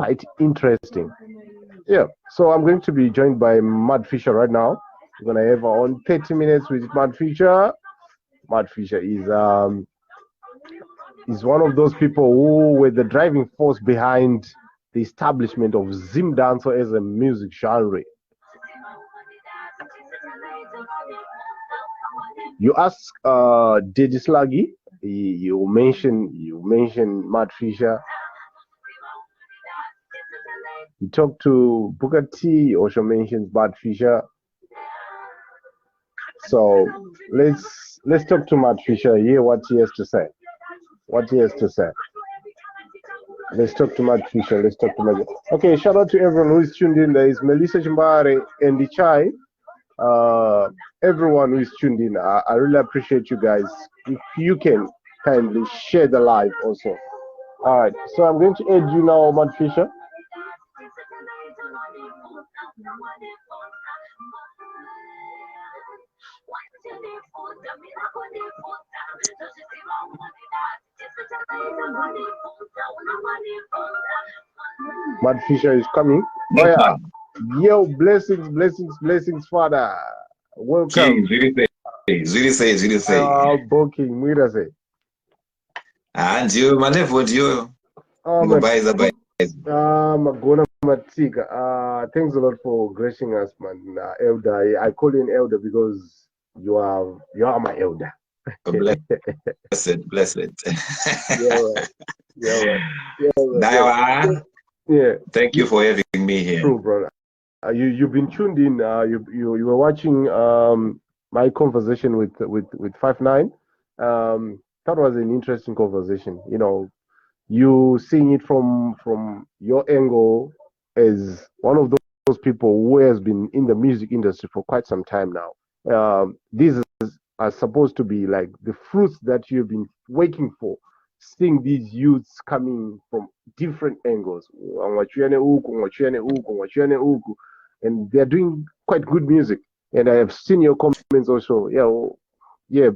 quite interesting. Yeah, so I'm going to be joined by Mad Fisher right now. We're gonna have our own 30 minutes with Mad Fisher. Mad Fisher is one of those people who were the driving force behind the establishment of Zim dancehall as a music genre. You ask Daddy Sluggy, you mentioned Mad Fisher. You talk to Booker T, also mentions Mad Fisher. So let's talk to Mad Fisher, hear what he has to say. Let's talk to Mad Fisher. Okay, shout out to everyone who is tuned in. There is Melissa Chimbare and the Chai. Everyone who is tuned in, I really appreciate you guys. If you can kindly share the live also. All right, so I'm going to add you now, Mad Fisher. Mad Fisher is coming. Oh yeah. Yo, blessings, Father. Welcome. Ziri say. Booking, Mira say. And you, Manevo, you. Magona Matika. Thanks a lot for gracing us, man. Elder. I call you an elder because you are my elder. Blessed. Yeah. Thank you for having me here. True, brother. You've been tuned in. You were watching my conversation with 5-9. That was an interesting conversation. You know, you seeing it from your angle as one of those people who has been in the music industry for quite some time now. These are supposed to be like the fruits that you've been waiting for. Seeing these youths coming from different angles, and they're doing quite good music. And I have seen your comments also. Yeah.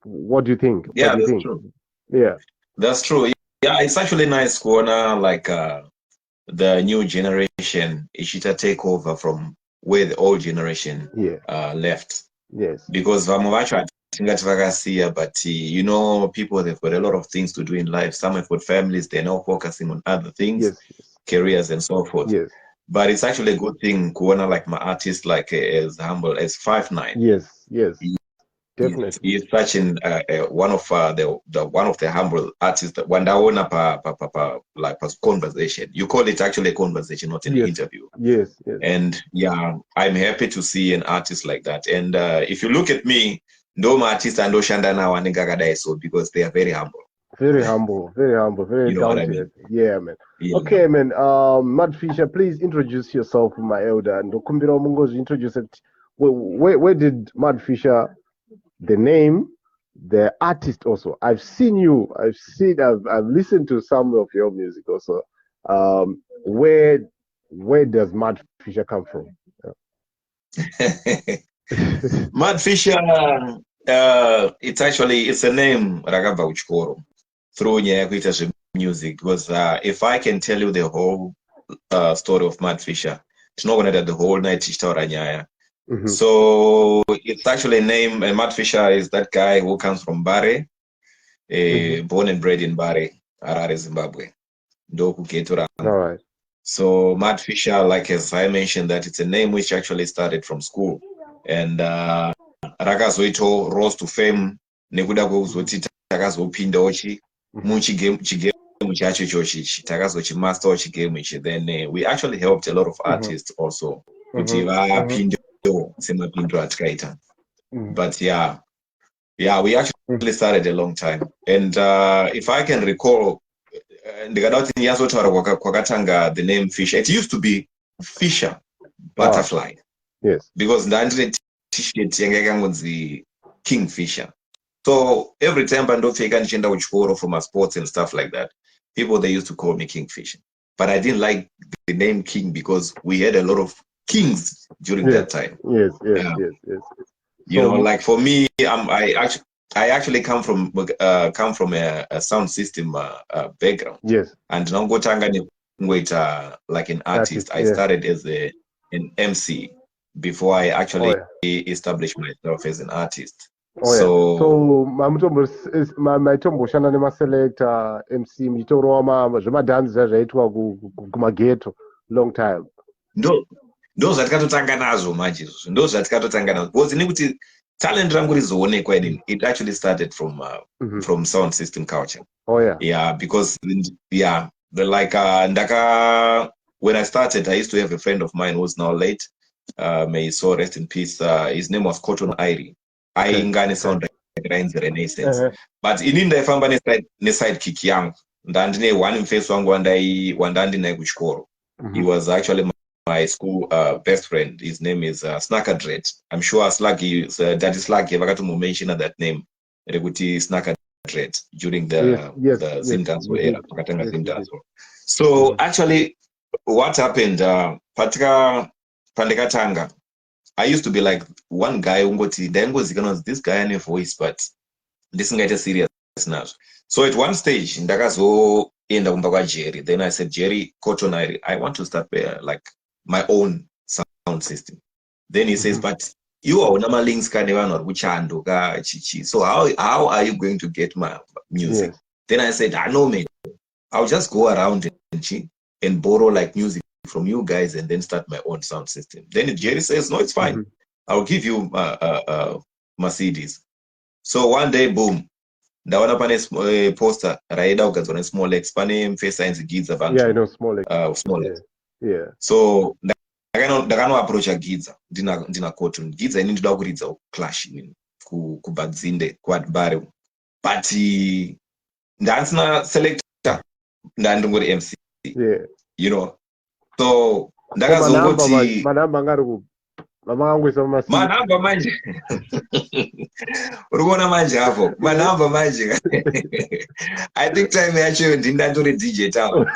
What do you think? True. Yeah, that's true. Yeah, it's actually nice corner like the new generation. It should take over from where the old generation left. Yes, because but you know, people, they've got a lot of things to do in life. Some have got families, they're now focusing on other things, careers and so forth. Yes. But it's actually a good thing Kuona like my artist like as humble as 5-9. Yes. Definitely. He's such one of the humble artists that when I own up like a conversation. You call it actually a conversation, not an interview. Yes. And yeah, I'm happy to see an artist like that. And if you look at me, no artist and Oshanda now and so because they are very humble. Very humble, very talented. Yeah, man. Yeah. Okay, man. Mad Fisher, please introduce yourself, my elder. And Dokumbira Mungo's introduce it. Where did Mad Fisher, the name, the artist also? I've seen you. I've listened to some of your music also. Where does Mad Fisher come from? Mad Fisher, it's a name Ragava Uchkoro through Nyakuita's music, because if I can tell you the whole story of Mad Fisher, it's not gonna the whole night Nyaya. So it's actually a name, and Mad Fisher is that guy who comes from Bare, born and bred in Bare, Harare, Zimbabwe. All right. So Mad Fisher, like as I mentioned, that it's a name which actually started from school. And Rakazoito rose to fame, Nekuda Gozoti Takazopinda Ochi, Muchi game Muchacho Chochi, Takazochi Master Ochi game, then we actually helped a lot of artists also. But yeah, we actually started a long time. And if I can recall, the name Fisher, it used to be Fisher Butterfly. Yes. Because the t-shirt Kingfisher. So every time I don't take any from my sports and stuff like that, people, they used to call me Kingfisher. But I didn't like the name King because we had a lot of kings during that time. Yes. You know, like for me, I actually come from a sound system background. Yes. And now go tanga like an artist. I started as an MC before I actually established myself as an artist. So maitomboshanda nemaselector MC mitoroma zvemadhanzi zvaitwa kumageto long time. Ndo zvatikatotanga nazvo manje izvozvo ndo zvatikatotanga nazvo because nekuti talent rangu rizoonekwa it actually started from sound system culture. Because when I started, I used to have a friend of mine who's now late, may his soul rest in peace. His name was Cotton Irie. Aingane sound like Ryan's Renaissance. But ininda ifamba ne sidekick yangu ndandine one mfesi wangu wandandinaye kuchikoro. He was actually my school best friend. His name is Snacker Dread. I'm sure Sluggy, Daddy Sluggy, mention that name. Rekuti Snacker Dread during the Zindanzo era. So actually, what happened? Patika Pandekatanga. I used to be like one guy ungoti this guy had a voice, but this guy is serious now. So at one stage, ndakazo enda kumba Jerry. Then I said, Jerry, Cotton, I want to start like my own sound system. Then he says, but you are nama links kind of uchando ka chichi. So how are you going to get my music? Then I said, I know, man. I'll just go around and borrow like music from you guys and then start my own sound system. Then Jerry says, no, it's fine. I'll give you Mercedes. So one day, boom. Ndawana pane poster raida ukadzona small X pane face science Giza vantu. I know small X. Small X. So ndakano approach Giza ndina Cotton. Giza ini ndoda kuridza clash ku Badzinde ku Adbare. But ndansina selector ndandingori MC. You know. So ndakazongoti manamba ngari ku manamba manje urikuona manje hapo manamba manje I think time yacho ndindatori DJ town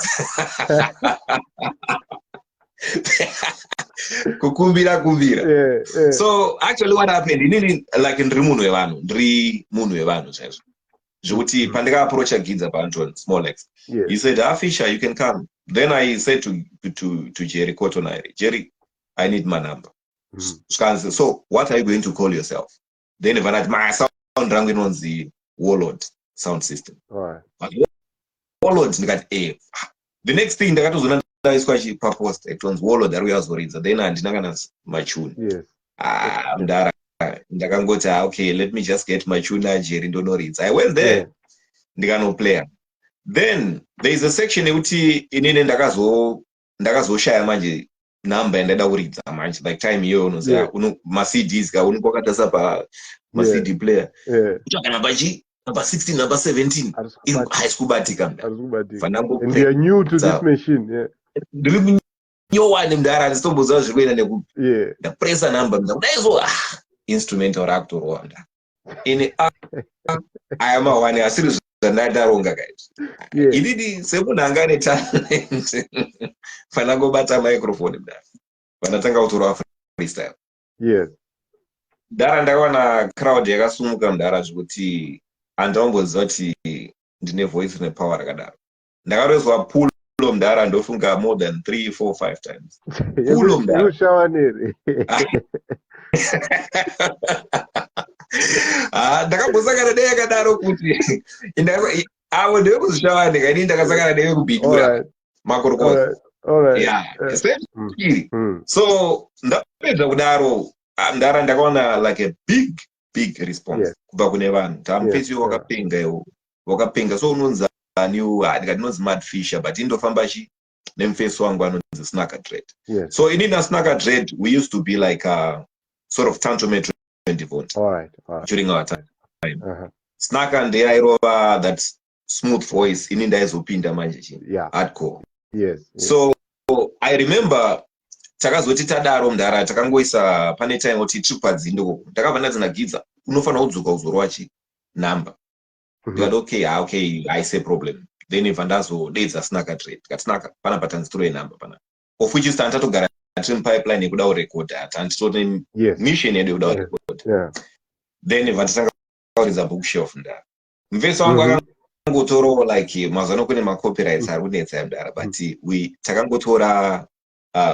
kukumbira so actually what happened inini like ndiri munhu wevanhu chaizvo zvokuti pandika approach Giza Banton small X he said Fisher, you can come. Then I said to Jerry Cotton, Jerry, I need my number. So what are you going to call yourself? Then if I my sound ranking on the Warlord sound system. But Warlord got A. The next thing that was is quite proposed. It was Warlord that we also read. Then I didn't my tune. Okay, let me just get my tune. Jerry don't know it. I went there. Ndikano player. Then there is a section uti inene ndakazoshaya manje number ndada kuridza manje like time iyo unoziva ma CDs ka unokakatasa pa ma CD player kutsvaka number 16 number 17 haisikubatika and they are new to this machine ndiri kunyowane mudara ndisitomboziva zviri kuenda nekupi ndapresa number ndaizo instrumental rakutorwanda ini ayama one asiri zvandaronga guys inini semunhu anga ane talent fanangobata microphone mudara vanatanga kutora freestyle mudara ndakawana crowd yakasumuka mudara zvekuti handamboziva kuti ndine voice rine power rakadaro ndakarozwa pulo mudara ndofunga more than 3 4 5 times pulo mudara ndakambosangana naye yakadaro kuti avo ndevekuzvishavani kaini ndakasangana naye kubhidura makorokota so ndapedza kudaro ndara ndakaona like a big response kubva kune vanhu tamufesi wakapenga iwo wakapenga so unonzi aniwo ndikati Mad Fisher but indofamba nemufesi wangu anonzi Snacker Dread so inina Snacker Dread we used to be like a sort of tantometro during our time. Snacker and Airova, that smooth voice, in ndaizopinda manje hardcore. So I remember takazoti tadaro mudara takangoisa pane time oti trip padzindo takabva ndadzina Giza unofanira kudzoka uzorwa number. Okay, I say problem. Then if ndazodedza Snacker Dread kati Snacker pana patanzitore number pana of which is tantatogara trim pipeline yekuda kurecord tanditone mission yedu yekuda kurecord then vanditanga kuridza bookshelf ndara mufesi wangu takangotoro like mazano kune macopyrights ari kunetsa mudara, but we takangotora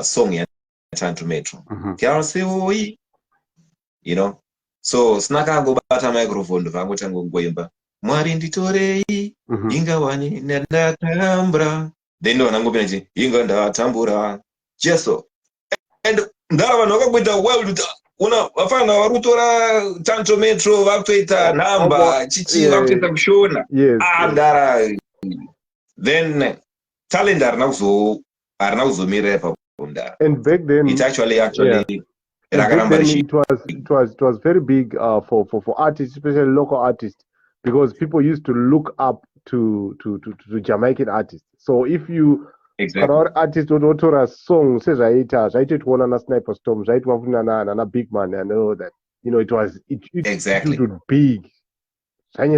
song yaTanto Metro. Kyaseoi, you know. So sinakangobata microphone ndovangotanga kungoimba Mwari nditorei ingawani ndatambura, then ndo nangopinda chi inga ndatambura Jesu, and ndara vanhu vakakuita wild. Una vafana vari kutora Tanto Metro vakutoita nhamba chichi vakutoita kushona ndara, then talent harina kuzomirira ipapo mudara. And back then it actually back then it was very big for artists, especially local artists, because people used to look up to Jamaican artists. So if you kana artist otora song sezvaitoitwa na Sniper Storm, zvaitwa na Big Man and all that, you know, it was exactly big.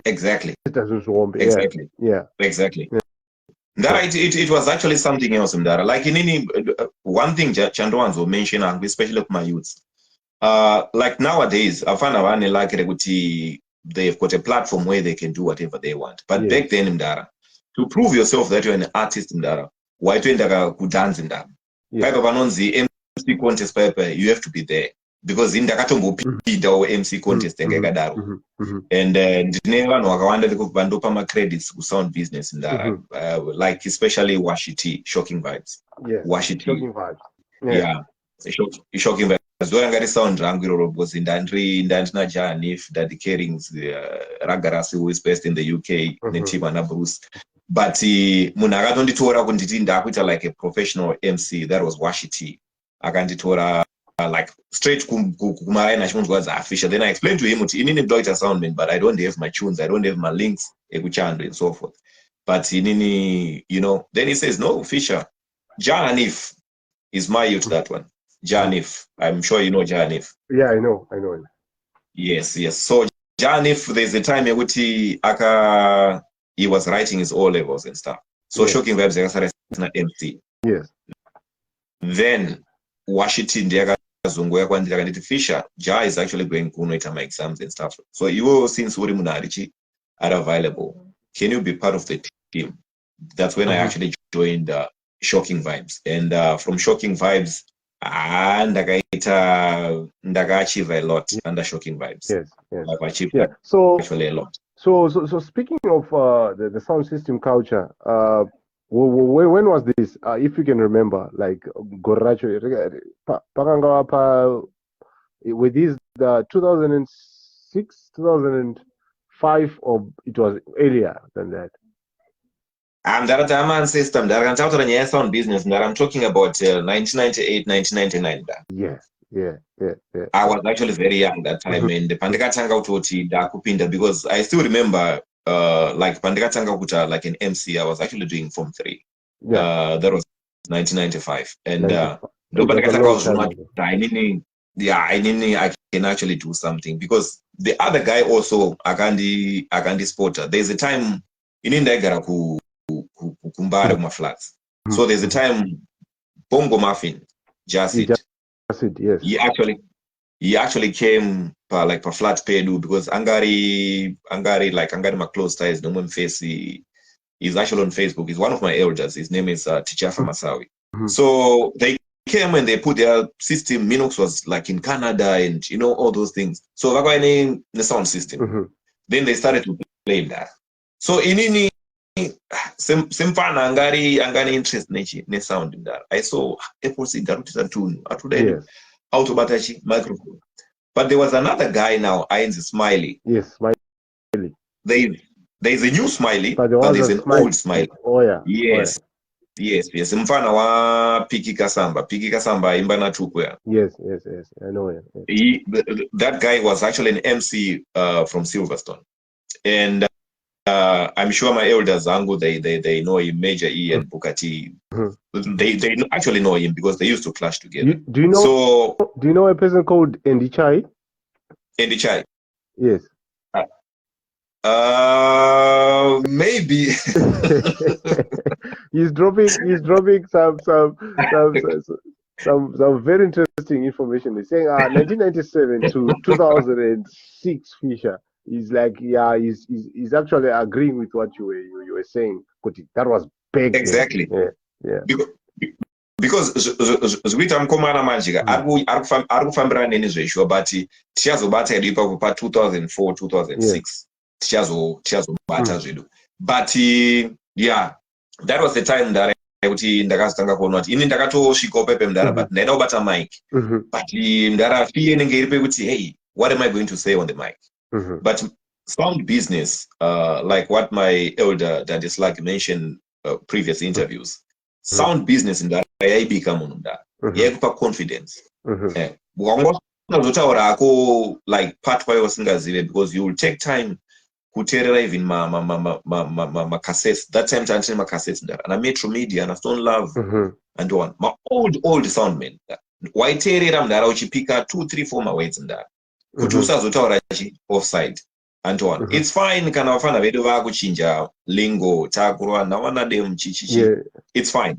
Exactly. Yeah. Ndara, it was actually something else mudara. Like in any one thing chandowanzo mention, especially my youths, like nowadays afana vane like rekuti they've got a platform where they can do whatever they want, but back then mudara, to prove yourself that you're an artist mudara, waitoenda kudance mudara, paipa panonzi MC contest paipa, you have to be there, because ndakatombopindawo MC contest yakadaro. And ndine vanhu vakawanda vandopa macredits kusound business mudara, like especially Washiti, Shocking Vibes. Washiti, Shocking Vibes. Shocking Vibes. Ndoranga sound rangu iroro, because ndandina Janif, Daddy Kerings, Ragarasi, who is based in the UK, neteam ana Bruce. But munhu akatonditora kuti nditi ndakuita like a professional MC, that was Washiti. Akanditora like straight kumaraina achimundwadza Fisher. Then I explained to him kuti inini ndoita soundman, but I don't have my tunes, I don't have my links ekuchando and so forth. But inini, you know, then he says, no, Fisher, Janif is my youth, that one. Janif, I'm sure you know Janif. Yeah, I know him. Yes. So Janif, there's a time he was writing his O-levels and stuff. So Shocking Vibes yakasara MC. Yes. Then Washington ndiyakazongoya kwandiri akanditi, Fisher, Ja is actually going kunoita my exams and stuff. So you, since uri munhu are available, can you be part of the team? That's when I actually joined Shocking Vibes. And from Shocking Vibes, ndakaachieve a lot under Shocking Vibes. Yes. I've achieved actually a lot. So speaking of the sound system culture, when was this? If you can remember, like Goracho, with this the 2006, 2005, or it was earlier than that? That I'm an system that I'm talking about sound business. That I'm talking about 1998, 1999. Yeah. I was actually very young that time, and pandikatanga utoti dakupinda, because I still remember like pandikatanga kuta like an MC. I was actually doing Form 3. That was 1995, and I can actually do something, because the other guy also Agandi Sporter. There's a time in India kumbara kuma flats. So there's a time Bongo Muffin Jasid, yes. He actually came like per flat pedu, because Angari my close ties no one face. He's actually on Facebook. He's one of my elders. His name is Tichafa Masawi. So they came and they put their system. Minox was like in Canada, and you know, all those things. So they got in the sound system. Then they started to play that. So in Simpana angari interest ne sound in that. I saw Apple see Daruti tune autobatachi microphone. But there was another guy now, Ainz Smiley. Yes, Smiley. There's a new Smiley, but there's an old Smiley. Oh yeah. Yes. Mfana wa Piki Kasamba imbana tukwe. Yes, I know him. That guy was actually an MC from Silverstone, and I'm sure my elders Angu they know him, Major E and Bukati. They actually know him because they used to clash together. Do you know a person called Andy Chai? Andy Chai. Yes. Maybe he's dropping some very interesting information. He's saying 1997 to 2006 Fisher. he's like, yeah, he's actually agreeing with what you were saying. Kuti. That was big. Exactly. Yeah. Because zvikuita mukomana manje ari kufambirana nenezveshuwa but tichazobata hedu ipapo pa2004 2006 tichazobata zvedu but yeah, that was the time ndara kuti ndakazotanga kuona kuti ini ndakatosvikawo pepe mudara but ndaida kubata mic but mudara fee inenge iri pekuti hey, what am I going to say on the mic? But sound business, like what my elder Dadislag mentioned previous interviews, sound business in that yaibika munhu mudara yaikupa confidence. Ukangozotaurako like part wayo usingazive because you will take time kuteerera even cassettes. That time tantine cassettes ndara ana Metro Media ana Stone Love and on my old soundmen waiteerera mudara uchipika 2 3 4 mawords mudara kuti usazotaura offside and on. It's fine kana vafana vedu vakuchinja lingo takurwa nawana dem chichichi. It's fine.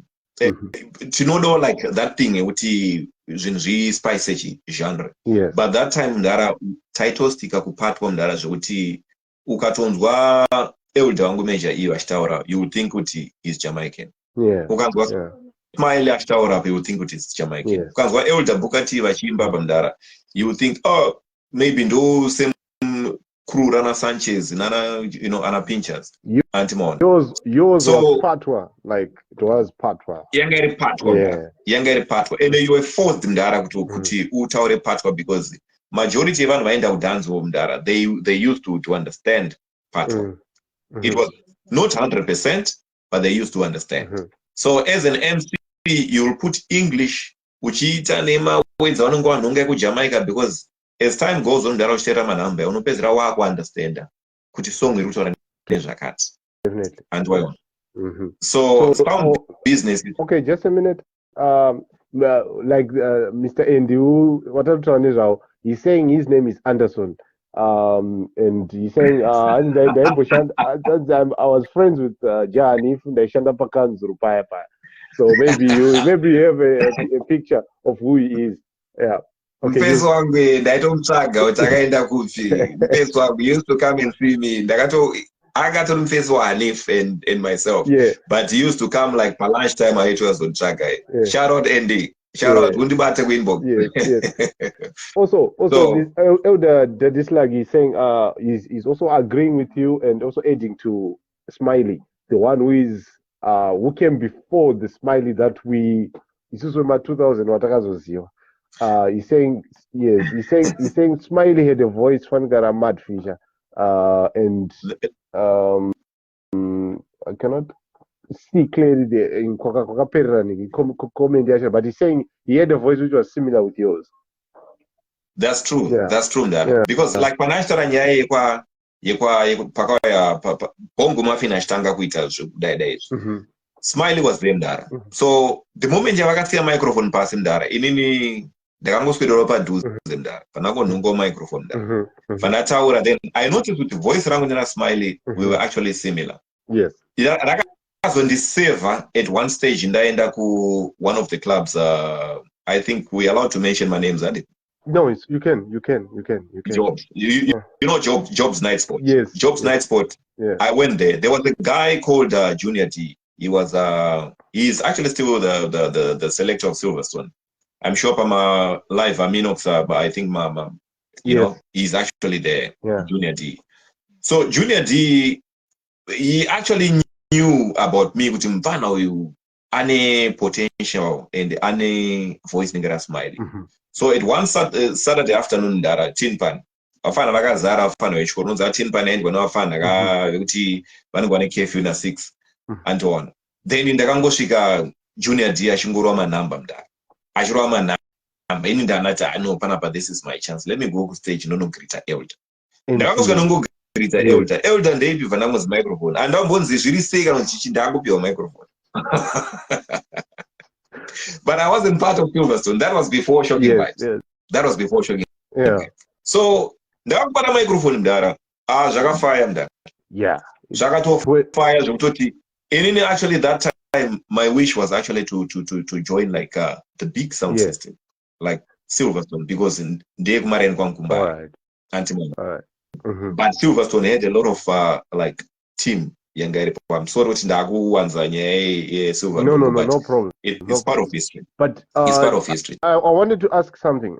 Tinodo like that thing yekuti zvinhu zvispice genre. But that time mudara taitostika kupatwa mudara zvekuti ukatonzwa elder wangu meja iyo achitaura you would think kuti he's Jamaican. Ukanzwa Smiley achitaura you would think kuti he's Jamaican. Ukanzwa elder Bukati vachiimba pamudara you would think maybe ndo same crew Rana Sanchez nana ana Pinchers antimon. Yours was patwa, like it was patwa. Yanga iri patwa and you were forced mudara kuti utaure patwa because majority evanhu vaenda kudanzo mudara they used to understand patwa. It was not 100% but they used to understand. So as an MC you'll put English uchiita nema words aunenge wanhonga kuJamaica because as time goes on mudara uchiteera manhamba unopedzera wakuunderstanda kuti song iri kutaura nezvakati. Definitely. And why on? So sound business is... Okay, just a minute. Like Mr. Andy, what I'm trying to say, he's saying his name is Anderson. And he's saying I was friends with Jani from the Shanda Pakanzuru Paya. So maybe you have a picture of who he is. Yeah. Okay. Mpezo wangu ndaitomtsvaga kuti akaenda kupi. Mpezo wangu used to come and see me. I got on face Hanif and myself. But he used to come like per lunchtime I was on track. Shout out Andy. Shout out Undibate Winbox. Also this elder Dadislag is saying he's also agreeing with you and also adding to Smiley, the one who came before the Smiley that this is 2000 watakazoziwa. He's saying he's saying Smiley had a voice fangara mad fisher. And I cannot see clearly in comment, but he's saying he had a voice which was similar with yours. That's true. That's true. Because like when I started nyaya yekwa bongo mafina achitanga kuita zvekudai Smiley was there mudara. So the moment yavakasiya microphone pasi mudara inini ndakangoswedera padhuze mudara panangonhonga microphone mudara pandataura then I noticed with the voice rangu nena Smiley we were actually similar. Rakazondiseva at one stage ndaenda ku one of the clubs. I think we are allowed to mention my names, aren't it? No, you can. Jobs. You know Jobs Night Sport. Yes. Jobs Night Sport. I went there. There was a guy called Junior D. He was he's actually still the selector of Silverstone. I'm sure Pama live but I think you know he's actually there. Junior D. So Junior D, he actually knew about me with him any potential and any voice nigga Smiley. So at one Saturday afternoon dara tinpan afana vakazara afana vechikoronza tinpan and when afana kuti vanogwana curfew na 6 and so on. Then ndakangosvika Junior D achingorwa manhamba mudara achirwa manhamba ini ndanati no panapa this is my chance, let me go ku stage nonogreeta elder. Ndakangosvika nongogreeta elder ndeipibva ndangozi microphone andambonzi zviri sei kana kuti ndakupiwa microphone. But I wasn't part of Silverstone. That was before Shocking Vibes. That was before Shocking Vibes. So ndakubata microphone mudara zvakafaya mudara zvakatofaya zvekutoti inini actually that time my wish was actually to join like the big sound system like Silverstone because ndeye kumareni kwangu kumbaya antimony. but Silverstone had a lot of like team yanga iripo. I'm sorry kuti ndakuwanza nyaya Silverstone, but no problem. it's part of history. But it's part of history. I wanted to ask something.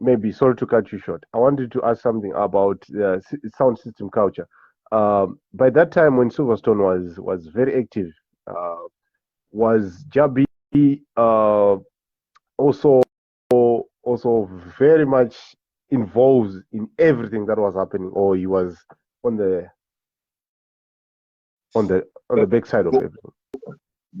Maybe sorry to cut you short. I wanted to ask something about sound system culture. By that time, when Silverstone was very active, was Jabi also very much involved in everything that was happening, or he was on the backside of everything?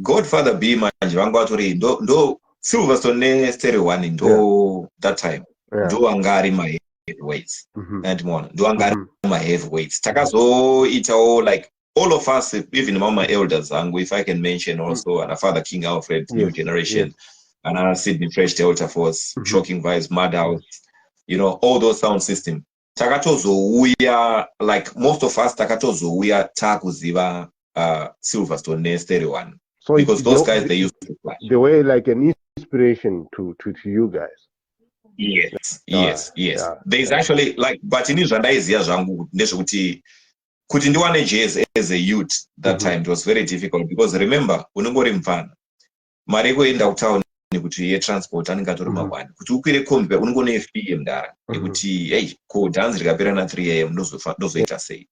Godfather B manje vanga vatori ndo Silverstone ne Stereo One ndo that time ndo anga ari ma heavyweights and more ndo anga ari ma heavyweights takazoitawo like all of us, even mama elders angu, if I can mention also and Father King Alfred, New Generation, and Sydney Fresh, Delta Force, Shocking Vibes, Madhouse, you know, all those sound system. Takatozouya, like most of us, takatozouya takuziva Silverstone ne Stereo One. So because those guys, they used to flash. They were like an inspiration to you guys. Yes. There's actually like, but in Israel, kuti ndiwane jazz as a youth that time, it was very difficult because remember, unongori mfana mari yekuenda kutown kuti yetransport anenge atori mawani, kuti ukwire kombi unongone fee mdara yekuti hey ko dance rikapera na 3 am ndozoita sei,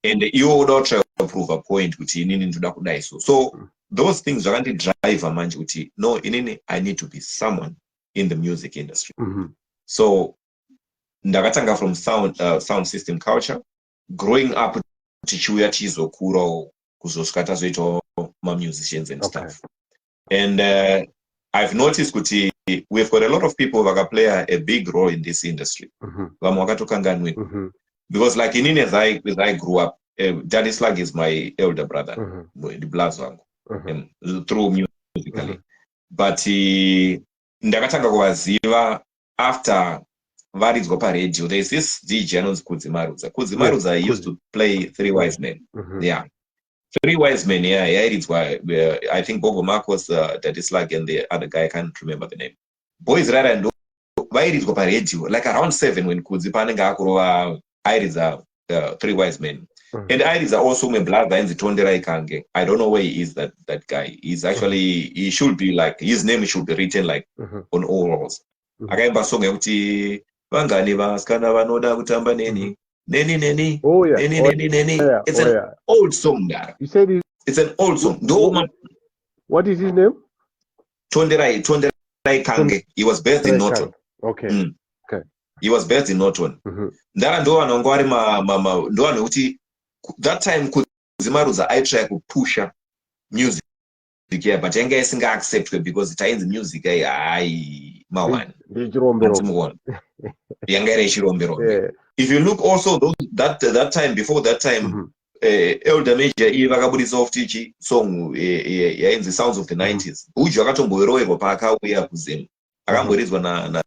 and iwo uda kutry prove a point kuti inini ndoda kudai so those things zvakandi drive manje kuti no, inini I need to be someone in the music industry. So ndakatanga from sound system culture, growing up tichiuya tizokurawo kuzosvika tazoitawo musicians and stuff. And I've noticed kuti we've got a lot of people who play a big role in this industry. Because like inini as I grew up, Daddy Slug is my elder brother, the blast through musically. But ndakatanga kuvaziva after varidzwa paradhio. There's this DJ anonzi Kudzimarudza. He used to play Three Wise Men. Three Wise Men, yairidzwa I think Bobo Marcos, Daddy Slug, and the other guy, I can't remember the name. Boys rara ndo vairidzwa paradhio like around 7 when Kudzi panenge akurova airidza Three Wise Men. And airidza also my brother ainzi Tonderai Kange. I don't know where he is, that guy. He's actually, he should be like, his name should be written like on all walls. Akaimba song yekuti vangani vasikana vanoda kutamba neni. Neni. It's an old song there. You said it's an old song. What is his name? Tonderai Kange. He was based in Norton. Okay. He was based in Norton. Ndara ndo vanongwari ndo vanokuti that time Kudzimarudza I try to push music here, but yanga isinga accepted because it ain't music mawani. If you look also that time, before that time, Elder Major vakabudisa of tichi song in the sounds of the 90s. Uju akatomboeroerwa paakauya kuZim. Akamboridzwa na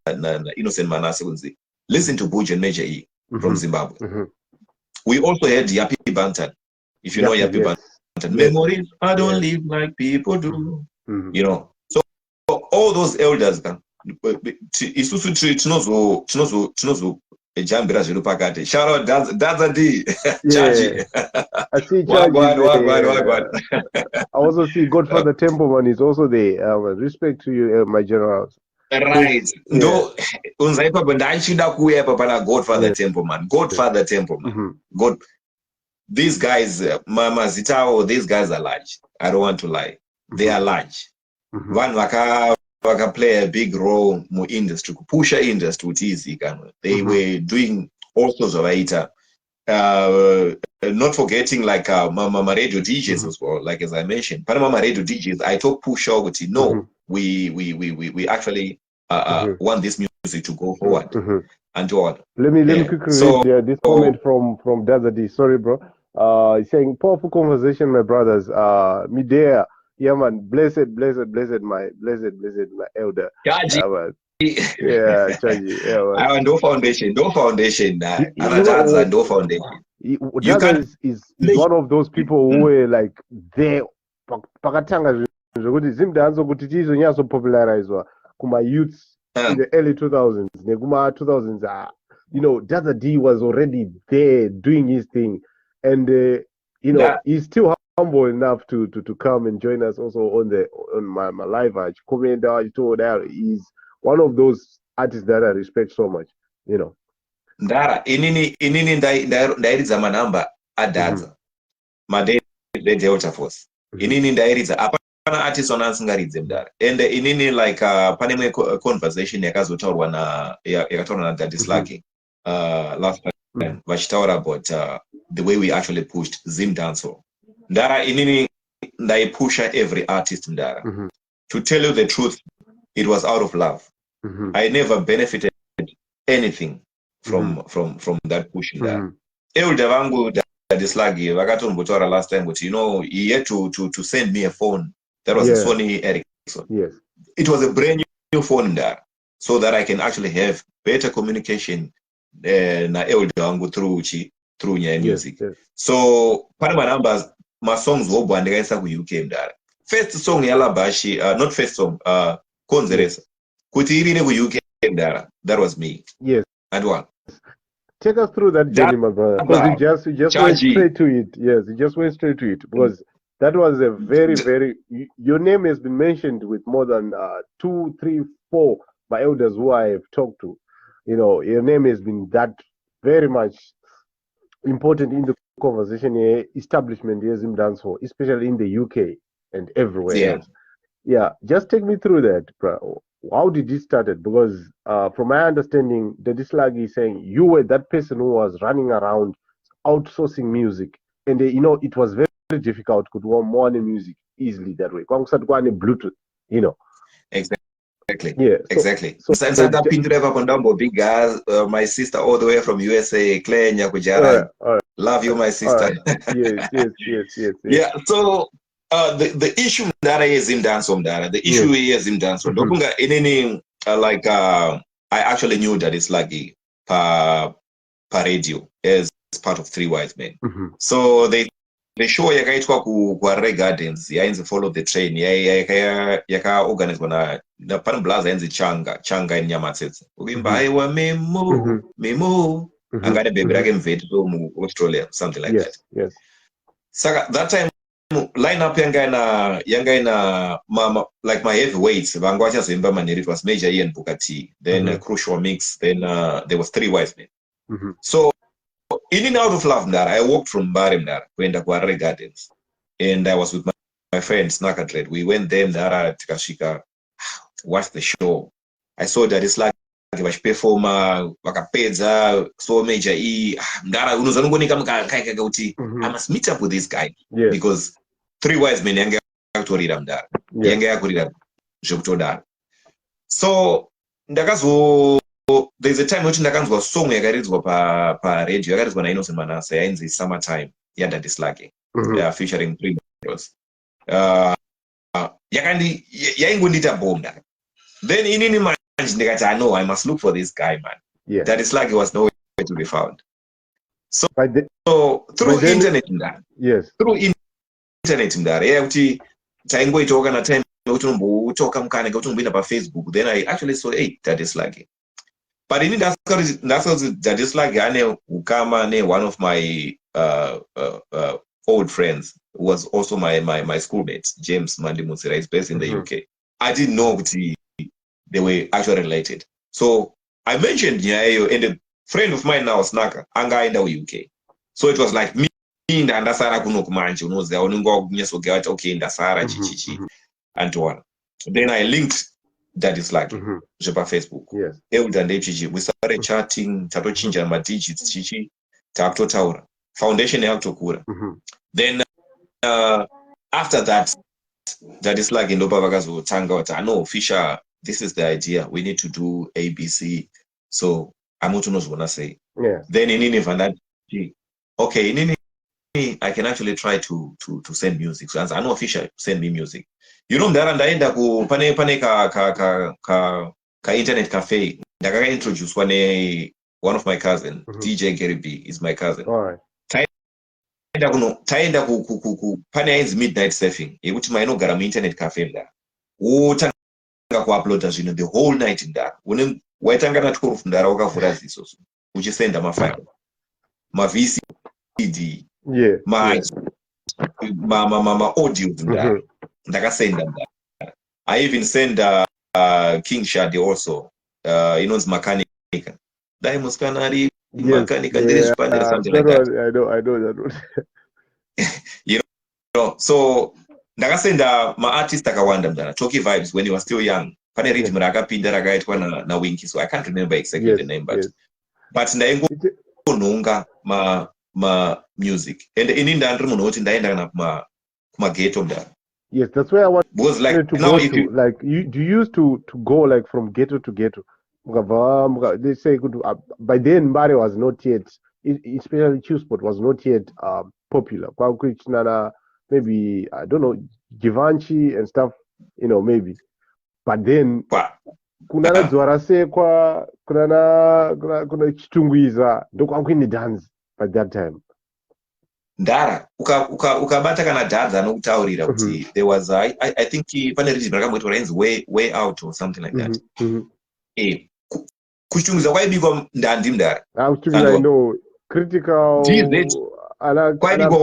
Innocent Manase kunzi. Listen to Buju and Major E from Zimbabwe. We also had Yappy Bantan. If you know Yappy Bantan. Memories, I don't live like people do. You know. So all those elders isusu tinozo jambira zviri pakati. Shout out Dadza D. Chachi. I see Chachi. I also see Godfather Templeman is also there. Respect to you, my generals. Right. No, unzaipa ndachida kuya pana Godfather Templeman. Godfather Templeman. These guys, Mama Zitao, these guys are large. I don't want to lie. They are large. One waka play a big role in industry, push industry with easy. They were doing all sorts of ita. Not forgetting like Mama Radio DJs as well, like as I mentioned. Mama Radio DJs, I talk push out with we actually want this music to go forward and so on. Let me quickly read this comment from Dadza D. Sorry, bro. He's saying powerful conversation, my brothers. Me there. Yeah, man. Blessed my elder. Chaji. Chaji. Yeah, man. No foundation. No foundation. No foundation. Dadza is one of those people who were like there. Pakatanga zvokuti zimdanzo kuti tizonyaso popularizwa kuma youths in the early 2000s nekuma 2000s Dada D was already there doing his thing, and That he's still humble enough to come and join us also on my live comment. I told that he's one of those artists that I respect so much. ndara inini ndairidza manhamba Mhm, adhadza maDelta Force. mhm, Inini ndairidza apana artist wana asingaridze mudare. And inini like pane imwe conversation yakataurwa naDaddy mhm, Sluggy last mhm, time vachitaura about the way we actually pushed Zim Dancehall. Ndara inini ndaipusha every artist mudara. mhm, To tell you the truth, it was out of love. mhm, I never benefited anything mhm, from that push mudara. mhm. Elder vangu Daddy Sluggy vakatombotaura last time but he had to send me a phone that was a Yeah. Sony Ericsson. Yes. It was a brand new phone there, so that I can actually have better communication na elder vangu through nyaya music. Yes. So pane manamba masongs obwa andikaisa kuUK mudara. First song yalabashi not first song konzeresa kuti irine kuUK mudara, that was me. Yes. And one Take us through that journey, my brother, because you just went Chaji. straight to it. Yes, you just went straight to it because that was a very, very. Your name has been mentioned with more than 2, 3, 4 by elders who I have talked to. Your name has been that very much important in the conversation here, establishment here in dancehall, especially in the UK and everywhere Yeah. else. Yeah, just take me through that, bro. How did it started? Because from my understanding, the dislag is saying you were that person who was running around outsourcing music, and it was very, very difficult to do more music easily that way. Kwa kusati kwane Bluetooth, you know. Exactly. Yeah. Exactly. So Santa Pindreva Kondambo, big guys, my sister all the way from USA, Claire Nyakujara. all right, Love you, my all sister. right. Yes, yes, yes, yes, yes. Yeah, so the issue that is in dance on that, the issue Yes. is in dance on. Mhm, Dopunga anything I actually knew that it's like per radio as part of Three Wise Men. mhm, So the show yakaitwa kuHarare Gardens yainzi Follow the Train yakaorganizwa na pane blaza yainzi changa inyamatsetse uimba mhm, aiwa memo mhm, memo mhm, anga ane bhebhi mhm. rake mubveti muAustralia something like that. Yes, yes. Saka that time lineup yanga ina like my heavyweights vanga vachazoimba manheru. It was Major Ian Booker T, then Mhm, Crucial Mix, then there was Three Wise Men. mhm, So in and out of love mdara, I walked from Mbare mdara kuenda kuHarare Gardens, and I was with my friend Snakadred. We went there mdara tikasvika, watched the show. I saw that it's like vachiperforma vakapedza, so Major E mdara unozanongonika mukaikaika kuti mhm. I must meet up with this guy Yes, because Three Wise Men yanga yakutorira mdara, yes. yanga yakurira zvekutodaro. So there's a time which ndakanzwa song yakaridzwa paradio yakaridzwa nainonzi Manase yainzi Summertime yaDaddy Sluggy Mhm, featuring Three Bros. Yaingondiita bomba. Then inini manje ndikati I must look for this guy, man. yes. Daddy Sluggy was nowhere to be found. So By through then, internet mdara, yes. yakuti taingoitawo kana time yekuti unombotoka mukana ngekuti unomboenda paFacebook, then I actually saw Daddy Sluggy. But in that's Daddy Sluggy ane ukama ne one of my old friends who was also my schoolmate, James Mandi Mutsira. He's based in the Mhm, UK. I didn't know that they were actually related. So I mentioned Nyayo, and a friend of mine now, Snaka, anga in the UK. So it was like me and Andasara kuno kumanje, unoziva unongo kunyesogea okay Ndasara mhm, chichichi mhm, and so on. Then I linked Daddy Sluggy mhm. pa Facebook. Yes. Elder ndechichi, we started chatting, tatochinja digits chichi, takutotaura. Foundation yakutokura. Mhm, Then after that, Daddy Sluggy ndopa vakazotanga kuti no Fisher, this is the idea, we need to do ABC. So amutunozvona sei. yes. Then inini vandati okay, inini I can actually try to send music. So I know Fisher send me music. Mdara ndaenda pane ka internet cafe ndakakaintroduced one of my cousin, Mhm. DJ Gary B is my cousin. All right. Taenda pane ainzi midnight surfing yekuti mainogara muinternet cafe mdara wotanga kuuploada zvinhu the whole night mdara waitanga na 12 mdara wakavhura ziso. uchisenda mafile ma-VCD Yeah. ma-audios ndara ndakasenda ndara. I even send King Shadi also inonzi makanika dai musikana ari makanika ndiri zvipandira something like that. I know that one. You know, so ndakasenda ma-artist akawanda mdara. Talkie Vibes when he was still young pane rhythm rakapinda rakaitwa na Winky, so I can't remember exactly the name, but ndaingonhonga ma music and ini ndandiri munhu woti ndaenda kana kuma ghetto mdara. Yes, that's where I want because like to now go to. Like do you used to go like from ghetto to ghetto? They say by then Mbare was not yet, especially Chisport was not yet popular. Maybe I don't know, Givenchy and stuff, maybe. But then kuna Dzwarasekwa, kuna Chitungwiza, ndokwakwini dance by that time. Ndara ukabata kana dadza anokutaurira kuti there was I think pane rhythm rakamboitwa rainzi way out or something like that. Kuchitungwiza kwaibikwa ndandi mdara. I know critical kwaibikwa